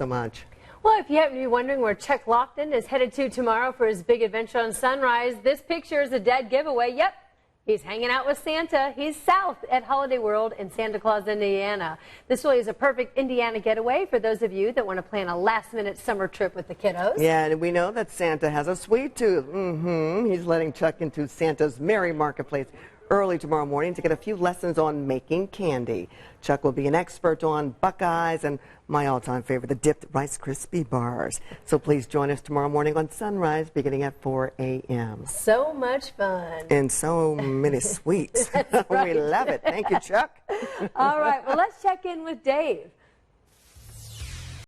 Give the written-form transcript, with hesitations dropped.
So much. Well, if you happen to be wondering where Chuck Lofton is headed to tomorrow for his big adventure on Sunrise, this picture is a dead giveaway. Yep, he's hanging out with Santa. He's south at Holiday World in Santa Claus, Indiana. This really is a perfect Indiana getaway for those of you that want to plan a last-minute summer trip with the kiddos. Yeah, and we know that Santa has a sweet tooth. He's letting Chuck into Santa's Merry Marketplace early tomorrow morning to get a few lessons on making candy. Chuck will be an expert on Buckeyes and my all-time favorite, the dipped Rice Krispie bars. So please join us tomorrow morning on Sunrise beginning at 4 a.m. So much fun. And so many sweets. Right. We love it. Thank you, Chuck. All right, well, let's check in with Dave.